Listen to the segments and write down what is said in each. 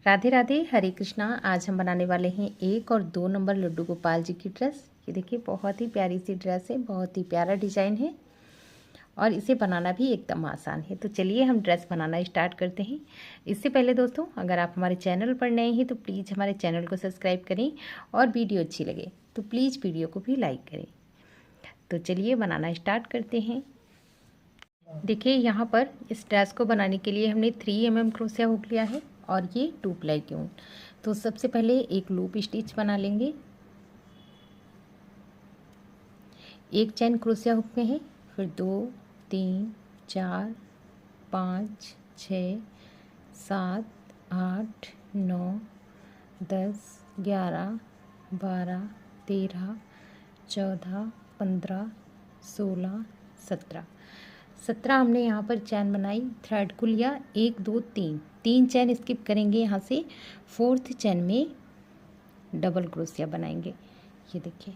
राधे राधे, हरे कृष्णा। आज हम बनाने वाले हैं 1 और 2 नंबर लड्डू गोपाल जी की ड्रेस। ये देखिए, बहुत ही प्यारी सी ड्रेस है, बहुत ही प्यारा डिज़ाइन है और इसे बनाना भी एकदम आसान है। तो चलिए हम ड्रेस बनाना स्टार्ट करते हैं। इससे पहले दोस्तों, अगर आप हमारे चैनल पर नए हैं तो प्लीज़ हमारे चैनल को सब्सक्राइब करें और वीडियो अच्छी लगे तो प्लीज़ वीडियो को भी लाइक करें। तो चलिए बनाना स्टार्ट करते हैं। देखिए, यहाँ पर इस ड्रेस को बनाने के लिए हमने 3 mm क्रोशिया हुक लिया है और ये 2 प्लाई की ऊन। तो सबसे पहले एक लूप स्टिच बना लेंगे। एक चैन क्रोशिया हुक में है, फिर 2 3 4 5 6 7 8 9 10 11 12 13 14 15 16 17 हमने यहाँ पर चैन बनाई। थ्रेड को लिया 1 2 3 चैन स्किप करेंगे। यहाँ से 4th चैन में डबल क्रोशिया बनाएंगे। ये देखिए,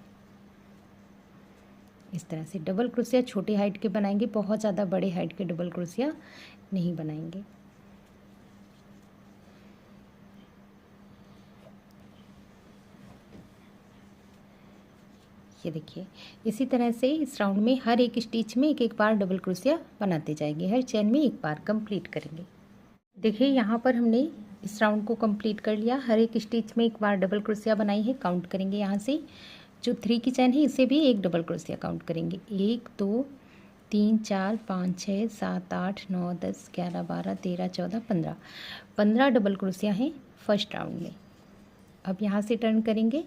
इस तरह से डबल क्रोशिया छोटे हाइट के बनाएंगे, बहुत ज़्यादा बड़े हाइट के डबल क्रोशिया नहीं बनाएंगे। ये देखिए, इसी तरह से इस राउंड में हर एक स्टिच में एक एक बार डबल क्रोशिया बनाते जाएंगे। हर चैन में एक बार कंप्लीट करेंगे। देखिए, यहाँ पर हमने इस राउंड को कंप्लीट कर लिया। हर एक स्टिच में एक बार डबल क्रोशिया बनाई है। काउंट करेंगे यहाँ से, जो 3 की चैन है इसे भी एक डबल क्रोशिया काउंट करेंगे। 1 2 3 4 5 6 7 8 9 10 11 12 13 14 15 डबल क्रोशिया हैं फर्स्ट राउंड में। अब यहाँ से टर्न करेंगे,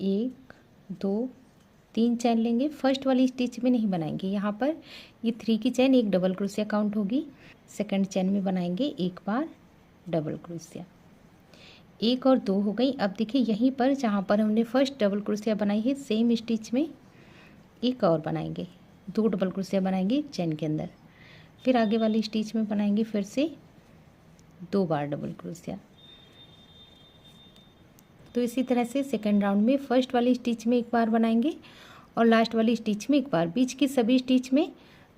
1 2 3 चैन लेंगे। फर्स्ट वाली स्टिच में नहीं बनाएंगे, यहाँ पर ये 3 की चैन एक डबल क्रोशिया काउंट होगी। सेकंड चैन में बनाएंगे एक बार डबल क्रोशिया। 1 और 2 हो गई। अब देखिए, यहीं पर जहाँ पर हमने फर्स्ट डबल क्रोशिया बनाई है सेम स्टिच में एक और बनाएंगे। 2 डबल क्रोशिया बनाएंगे एक चैन के अंदर, फिर आगे वाली स्टिच में बनाएंगे फिर से 2 बार डबल क्रोशिया। तो इसी तरह से सेकंड राउंड में फर्स्ट वाली स्टिच में एक बार बनाएंगे और लास्ट वाली स्टिच में एक बार। बीच की सभी स्टिच में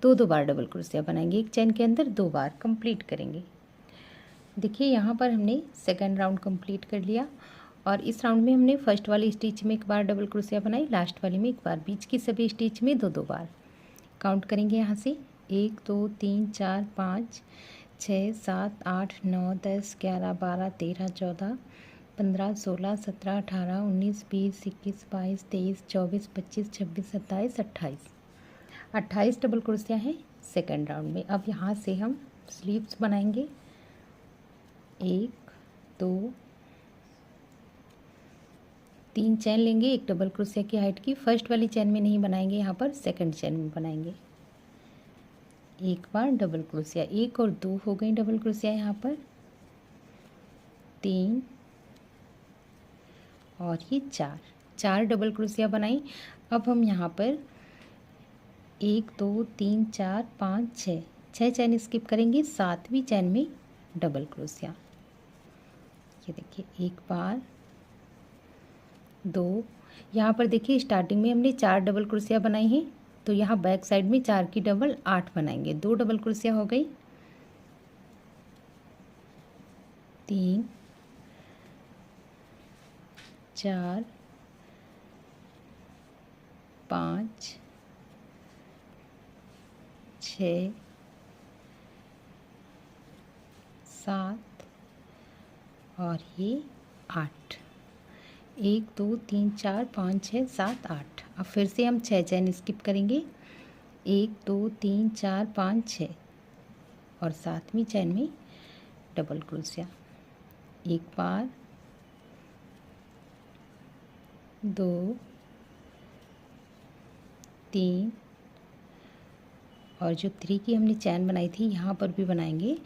2 बार डबल क्रोशिया बनाएंगे, एक चैन के अंदर 2 बार कंप्लीट करेंगे। देखिए, यहाँ पर हमने सेकंड राउंड कंप्लीट कर लिया और इस राउंड में हमने फर्स्ट वाली स्टिच में एक बार डबल क्रोशिया बनाई, लास्ट वाली में एक बार। बीच की सभी स्टिच में 2 बार काउंट करेंगे। यहाँ से 1 2 3 4 5 6 7 8 9 10 11 12 13 14 15 16 17 18 19 20 21 22 23 24 25 26 27 28 डबल क्रोशिया हैं सेकंड राउंड में। अब यहाँ से हम स्लीव्स बनाएंगे। 1 2 3 चैन लेंगे एक डबल क्रोशिया की हाइट की। फर्स्ट वाली चैन में नहीं बनाएंगे, यहाँ पर सेकंड चैन में बनाएंगे। एक बार डबल क्रोशिया, 1 और 2 हो गई डबल क्रोशिया। यहाँ पर 3 और ये 4 डबल क्रोशिया बनाई। अब हम यहाँ पर 1 2 3 4 5 6 चैन स्किप करेंगे। 7वीं चैन में डबल क्रोशिया। ये देखिए, एक बार 2। यहाँ पर देखिए, स्टार्टिंग में हमने 4 डबल क्रोशिया बनाई हैं, तो यहाँ बैक साइड में 4 की डबल 8 बनाएंगे। 2 डबल क्रोशिया हो गई। 3 4 5 6 7 और ये 8। 1 2 3 4 5 6 7 8। अब फिर से हम 6 चैन स्किप करेंगे। 1 2 3 4 5 6 और 7वीं चैन में डबल क्रोशिया। एक बार 2 3 और जो 3 की हमने चैन बनाई थी यहाँ पर भी बनाएंगे,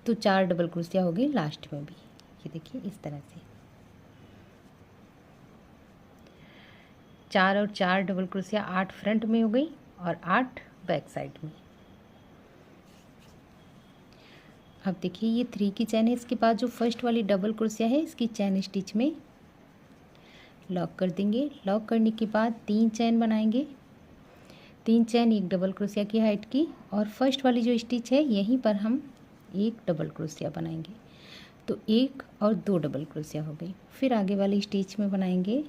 तो 4 डबल क्रोशिया हो गई लास्ट में भी। ये देखिए, इस तरह से 4 और 4 डबल क्रोशिया 8 फ्रंट में हो गई और 8 बैक साइड में। अब देखिए, ये 3 की चैन है। इसके बाद जो फर्स्ट वाली डबल क्रोशिया है इसकी चैन स्टिच में लॉक कर देंगे। लॉक करने के बाद 3 चैन बनाएंगे। 3 चैन एक डबल क्रोशिया की हाइट की और फर्स्ट वाली जो स्टिच है यहीं पर हम एक डबल क्रोशिया बनाएंगे। तो एक और दो डबल क्रोशिया हो गई। फिर आगे वाली स्टिच में बनाएंगे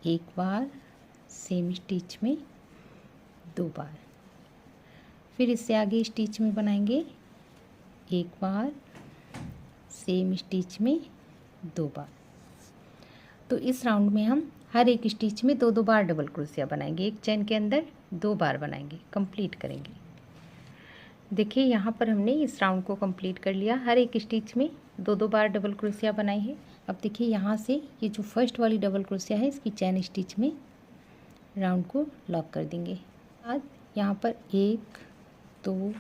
एक बार सेम स्टिच में 2 बार, फिर इससे आगे स्टिच में बनाएंगे एक बार सेम स्टिच में 2 बार। तो इस राउंड में हम हर एक स्टिच में 2-2 बार डबल क्रोशिया बनाएंगे, एक चेन के अंदर 2 बार बनाएंगे, कंप्लीट करेंगे। देखिए यहाँ पर हमने इस राउंड को कंप्लीट कर लिया, हर एक स्टिच में 2-2 बार डबल क्रोशिया बनाई है। अब देखिए यहाँ से ये जो फर्स्ट वाली डबल क्रोशिया है इसकी चेन स्टिच में राउंड को लॉक कर देंगे। बाद यहाँ पर 1 2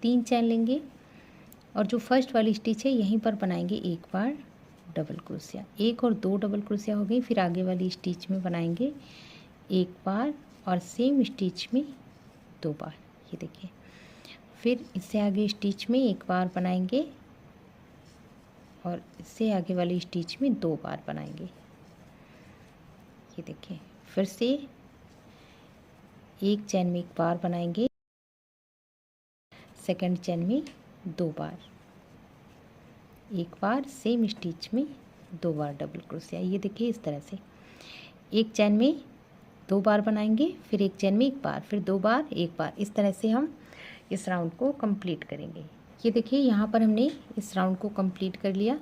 3 चेन लेंगे और जो फर्स्ट वाली स्टिच है यहीं पर बनाएंगे एक बार डबल क्रोशिया, 1 और 2 डबल क्रोशिया हो गई। फिर आगे वाली स्टिच में बनाएंगे एक बार और सेम स्टिच में 2 बार, ये देखिए। फिर इससे आगे स्टिच में एक बार बनाएंगे और इससे आगे वाली स्टिच में 2 बार बनाएंगे, ये देखिए। फिर से एक चेन में एक बार बनाएंगे, सेकंड चेन में 2 बार, एक बार सेम स्टिच में 2 बार डबल क्रोशिया, ये देखिए इस तरह से। एक चेन में 2 बार बनाएंगे, फिर एक चेन में एक बार, फिर 2 बार एक बार, इस तरह से हम इस राउंड को कंप्लीट करेंगे। ये देखिए यहाँ पर हमने इस राउंड को कंप्लीट कर लिया।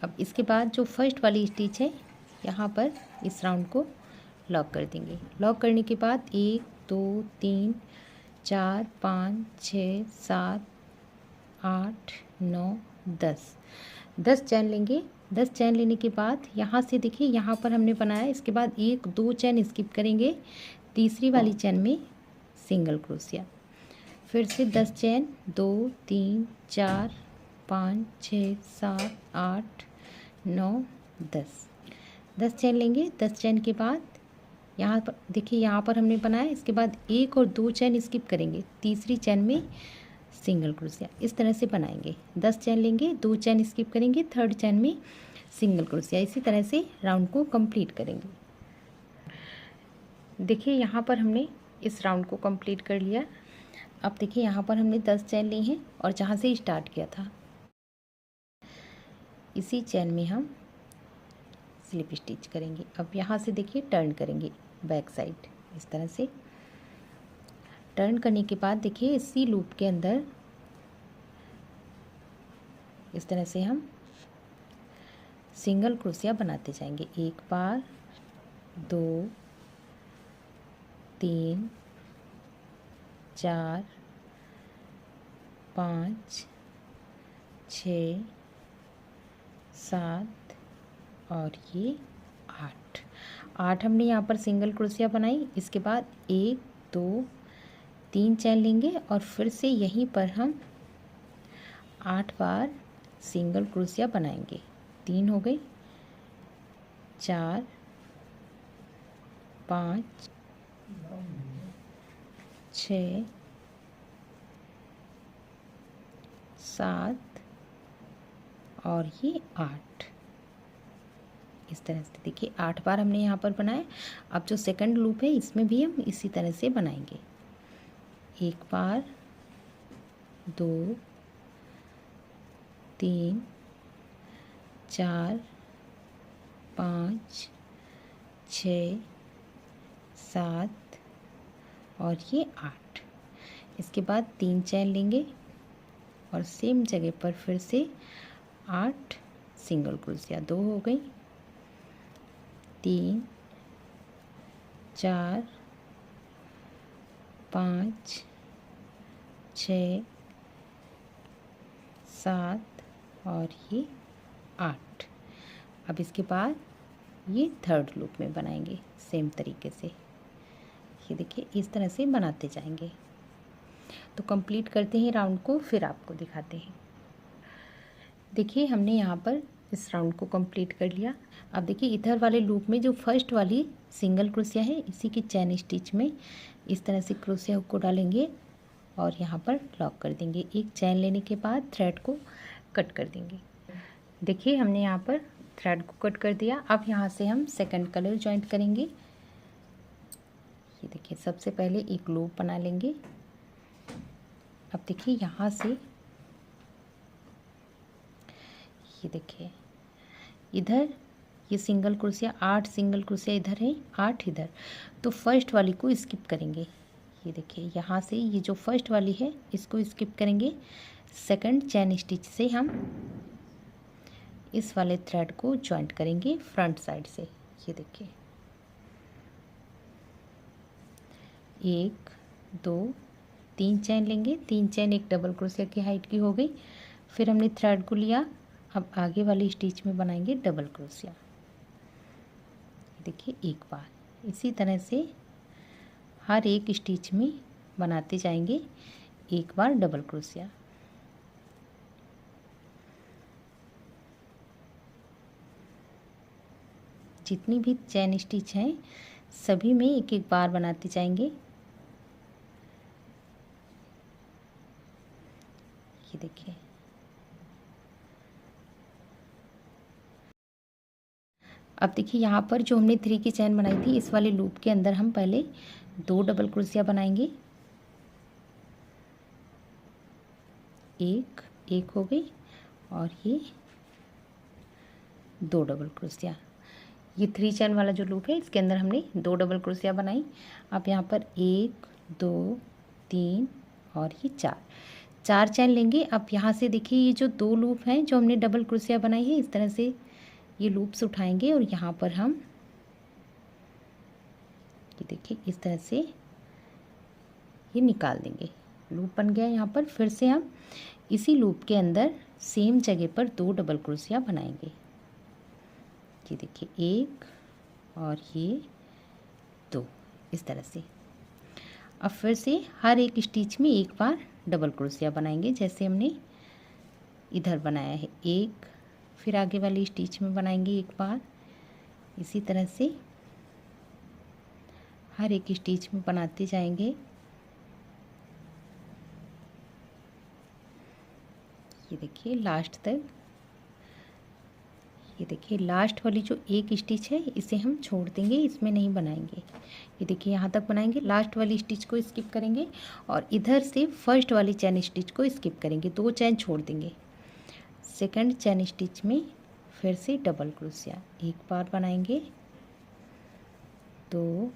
अब इसके बाद जो फर्स्ट वाली स्टिच है यहाँ पर इस राउंड को लॉक कर देंगे। लॉक करने के बाद 1 2 3 4 5 6 7 8 9 10 चैन लेंगे। 10 चैन लेने के बाद यहाँ से देखिए यहाँ पर हमने बनाया, इसके बाद 1 2 चैन स्किप करेंगे, तीसरी वाली चैन में सिंगल क्रोशिया, फिर से 10 चैन 2 3 4 5 6 7 8 9 10 चैन लेंगे। 10 चैन के बाद यहाँ पर देखिए यहाँ पर हमने बनाया, इसके बाद 1 और 2 चैन स्किप करेंगे, तीसरी चैन में सिंगल क्रोशिया, इस तरह से बनाएंगे। 10 चैन लेंगे, 2 चैन स्किप करेंगे, थर्ड चैन में सिंगल क्रोशिया, इसी तरह से राउंड को कंप्लीट करेंगे। देखिए यहाँ पर हमने इस राउंड को कंप्लीट कर लिया। अब देखिए यहाँ पर हमने 10 चैन ली हैं और जहाँ से स्टार्ट किया था इसी चैन में हम स्लिप स्टिच करेंगे। अब यहाँ से देखिए टर्न करेंगे बैक साइड, इस तरह से टर्न करने के बाद देखिए इसी लूप के अंदर इस तरह से हम सिंगल क्रोशिया बनाते जाएंगे। 1 बार 2 3 4 5 6 7 और ये 8 हमने यहाँ पर सिंगल क्रोशिया बनाई। इसके बाद 1 2 3 चैन लेंगे और फिर से यहीं पर हम 8 बार सिंगल क्रोशिया बनाएंगे। 3 हो गई, 4 5 6 7 और ये 8, इस तरह से देखिए 8 बार हमने यहाँ पर बनाया। अब जो सेकंड लूप है इसमें भी हम इसी तरह से बनाएंगे। 1 बार 2 3 4 5 6 7 और ये 8, इसके बाद 3 चैन लेंगे और सेम जगह पर फिर से 8 सिंगल क्रोशिया, 2 हो गई, 3 4 5 6 7 और ये 8। अब इसके बाद ये थर्ड लूप में बनाएंगे सेम तरीके से, ये देखिए इस तरह से बनाते जाएंगे। तो कंप्लीट करते हैं राउंड को, फिर आपको दिखाते हैं। देखिए हमने यहाँ पर इस राउंड को कंप्लीट कर लिया। अब देखिए इधर वाले लूप में जो फर्स्ट वाली सिंगल क्रोशिया है इसी की चैन स्टिच में इस तरह से क्रोशिया हुक को डालेंगे और यहाँ पर लॉक कर देंगे। एक चैन लेने के बाद थ्रेड को कट कर देंगे। देखिए हमने यहाँ पर थ्रेड को कट कर दिया। अब यहाँ से हम सेकंड कलर जॉइंट करेंगे। ये देखिए सबसे पहले एक लूप बना लेंगे। अब देखिए यहाँ से ये देखिए इधर ये सिंगल क्रोशिया 8 सिंगल क्रोशिया इधर है 8 इधर, तो फर्स्ट वाली को स्किप करेंगे। ये देखिए यहाँ से ये जो फर्स्ट वाली है इसको स्किप करेंगे। सेकंड चैन स्टिच से हम इस वाले थ्रेड को जॉइंट करेंगे फ्रंट साइड से। ये देखिए 1 2 3 चैन लेंगे, 3 चैन एक डबल क्रोशिया की हाइट की हो गई। फिर हमने थ्रेड को लिया, अब आगे वाली स्टिच में बनाएंगे डबल क्रोशिया। देखिए एक बार इसी तरह से हर एक स्टिच में बनाते जाएंगे एक बार डबल क्रोशिया। जितनी भी चैन स्टिच हैं सभी में एक एक बार बनाते जाएंगे। ये देखिए अब देखिए यहाँ पर जो हमने 3 की चैन बनाई थी इस वाले लूप के अंदर हम पहले 2 डबल क्रोशिया बनाएंगे। एक हो गई और ये 2 डबल क्रोशिया। ये 3 चैन वाला जो लूप है इसके अंदर हमने 2 डबल क्रोशिया बनाई। अब यहाँ पर 1 2 3 और ये 4 चैन लेंगे। अब यहाँ से देखिए ये जो 2 लूप हैं जो हमने डबल क्रोशिया बनाई है इस तरह से ये लूप्स उठाएंगे और यहाँ पर हम ये देखिए इस तरह से ये निकाल देंगे। लूप बन गया यहाँ पर। फिर से हम इसी लूप के अंदर सेम जगह पर 2 डबल क्रोशिया बनाएंगे। ये देखिए 1 और ये 2 इस तरह से। अब फिर से हर एक स्टिच में एक बार डबल क्रोशिया बनाएंगे जैसे हमने इधर बनाया है 1, फिर आगे वाली स्टिच में बनाएंगे एक बार। इसी तरह से हर एक स्टिच में बनाते जाएंगे। ये देखिए लास्ट तक। ये देखिए लास्ट वाली जो एक स्टिच है इसे हम छोड़ देंगे, इसमें नहीं बनाएंगे। ये देखिए यहाँ तक बनाएंगे, लास्ट वाली स्टिच को स्किप करेंगे और इधर से फर्स्ट वाली चैन स्टिच को स्किप करेंगे, 2 चैन छोड़ देंगे। सेकंड चैन स्टिच में फिर से डबल क्रोशिया एक बार बनाएंगे, 2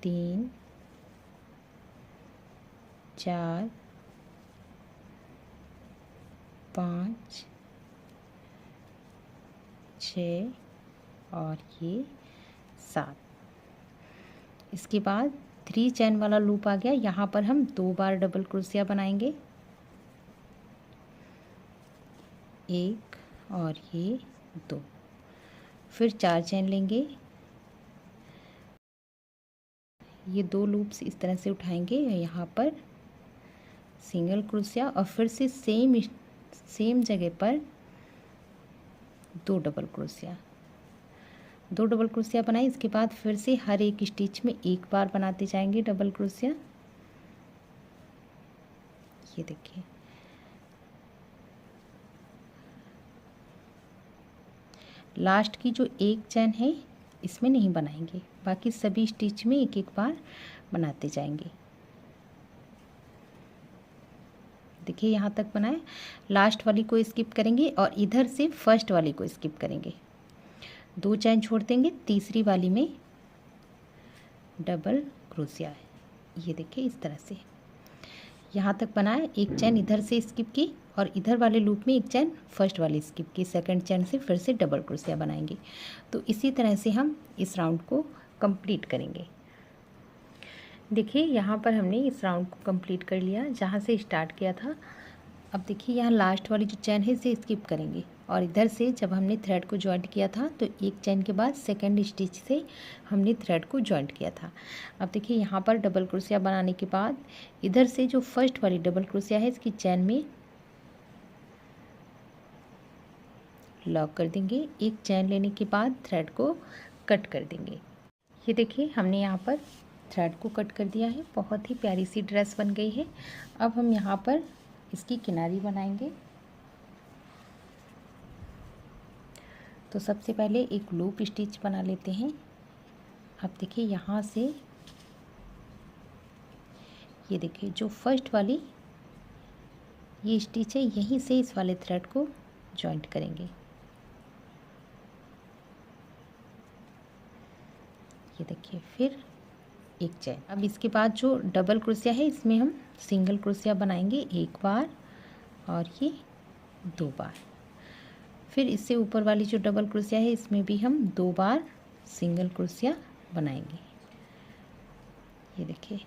3 4 5 6 और ये 7। इसके बाद 3 चैन वाला लूप आ गया। यहाँ पर हम 2 बार डबल क्रोशिया बनाएंगे, 1 और ये 2। फिर 4 चैन लेंगे, ये 2 लूप्स इस तरह से उठाएंगे। यहाँ पर सिंगल क्रोशिया और फिर से सेम जगह पर 2 डबल क्रोशिया। 2 डबल क्रोशिया बनाए। इसके बाद फिर से हर एक स्टिच में एक बार बनाते जाएंगे डबल क्रोशिया। ये देखिए लास्ट की जो एक चैन है इसमें नहीं बनाएंगे, बाकी सभी स्टिच में एक एक बार बनाते जाएंगे। देखिए यहाँ तक बनाए, लास्ट वाली को स्किप करेंगे और इधर से फर्स्ट वाली को स्किप करेंगे, 2 चैन छोड़ देंगे, तीसरी वाली में डबल क्रोशिया है। ये देखिए इस तरह से यहाँ तक बनाए। एक चैन इधर से स्किप की और इधर वाले लूप में एक चैन फर्स्ट वाली स्किप की, सेकंड चैन से फिर से डबल क्रोशिया बनाएंगे। तो इसी तरह से हम इस राउंड को कंप्लीट करेंगे। देखिए यहाँ पर हमने इस राउंड को कंप्लीट कर लिया जहाँ से स्टार्ट किया था। अब देखिए यहाँ लास्ट वाली जो चैन है इसे स्किप करेंगे और इधर से जब हमने थ्रेड को जॉइंट किया था तो एक चैन के बाद सेकंड स्टिच से हमने थ्रेड को जॉइंट किया था। अब देखिए यहाँ पर डबल क्रोशिया बनाने के बाद इधर से जो फर्स्ट वाली डबल क्रोशिया है इसकी चैन में लॉक कर देंगे। एक चैन लेने के बाद थ्रेड को कट कर देंगे। ये देखिए हमने यहाँ पर थ्रेड को कट कर दिया है। बहुत ही प्यारी सी ड्रेस बन गई है। अब हम यहाँ पर इसकी किनारी बनाएंगे। तो सबसे पहले एक लूप स्टिच बना लेते हैं। अब देखिए यहाँ से ये देखिए जो फर्स्ट वाली ये स्टिच है, यहीं से इस वाले थ्रेड को जॉइंट करेंगे। ये देखिए, फिर एक चेन। अब इसके बाद जो डबल क्रोशिया है इसमें हम सिंगल क्रोशिया बनाएंगे एक बार और ये 2 बार। फिर इससे ऊपर वाली जो डबल क्रोशिया है इसमें भी हम 2 बार सिंगल क्रोशिया बनाएंगे। ये देखिए,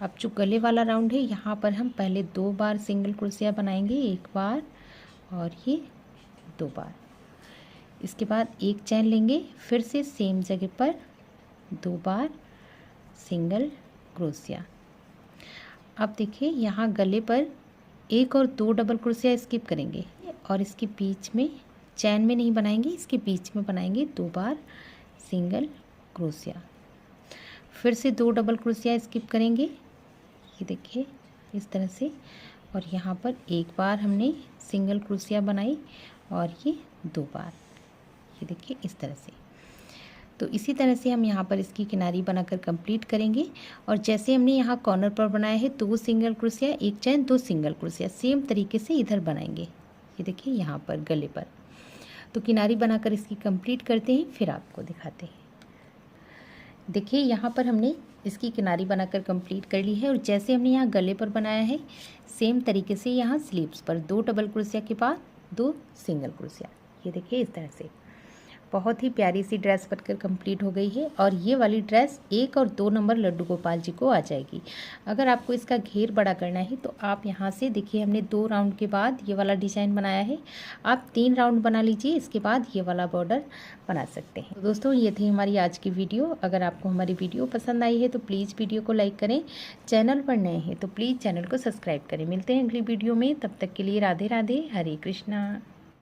अब जो गले वाला राउंड है यहाँ पर हम पहले 2 बार सिंगल क्रोशिया बनाएंगे, एक बार और ये 2 बार। इसके बाद एक चैन लेंगे, फिर से सेम जगह पर 2 बार सिंगल क्रोशिया। अब देखिए, यहाँ गले पर 1 और 2 डबल क्रोशिया स्किप करेंगे और इसके बीच में चैन में नहीं बनाएंगे, इसके बीच में बनाएंगे 2 बार सिंगल क्रोशिया। फिर से 2 डबल क्रोशिया स्किप करेंगे, ये देखिए इस तरह से, और यहाँ पर एक बार हमने सिंगल क्रोशिया बनाई और ये 2 बार, ये देखिए इस तरह से। तो इसी तरह से हम यहाँ पर इसकी किनारी बनाकर कंप्लीट करेंगे। और जैसे हमने यहाँ कॉर्नर पर बनाया है 2 सिंगल क्रोशिया, एक चैन, 2 सिंगल क्रोशिया, सेम तरीके से इधर बनाएंगे। ये देखिए यहाँ पर गले पर। तो किनारी बनाकर इसकी कंप्लीट करते हैं, फिर आपको दिखाते हैं। देखिए यहाँ पर हमने इसकी किनारी बनाकर कंप्लीट कर ली है और जैसे हमने यहाँ गले पर बनाया है सेम तरीके से यहाँ स्लीव्स पर 2 डबल क्रोशिया के बाद 2 सिंगल क्रोशिया। ये देखिए इस तरह से बहुत ही प्यारी सी ड्रेस बनकर कंप्लीट हो गई है और ये वाली ड्रेस 1 और 2 नंबर लड्डू गोपाल जी को आ जाएगी। अगर आपको इसका घेर बड़ा करना है तो आप यहाँ से देखिए, हमने 2 राउंड के बाद ये वाला डिज़ाइन बनाया है, आप 3 राउंड बना लीजिए, इसके बाद ये वाला बॉर्डर बना सकते हैं। तो दोस्तों ये थी हमारी आज की वीडियो। अगर आपको हमारी वीडियो पसंद आई है तो प्लीज़ वीडियो को लाइक करें, चैनल पर नए हैं तो प्लीज़ चैनल को सब्सक्राइब करें। मिलते हैं अगली वीडियो में, तब तक के लिए राधे राधे, हरे कृष्णा।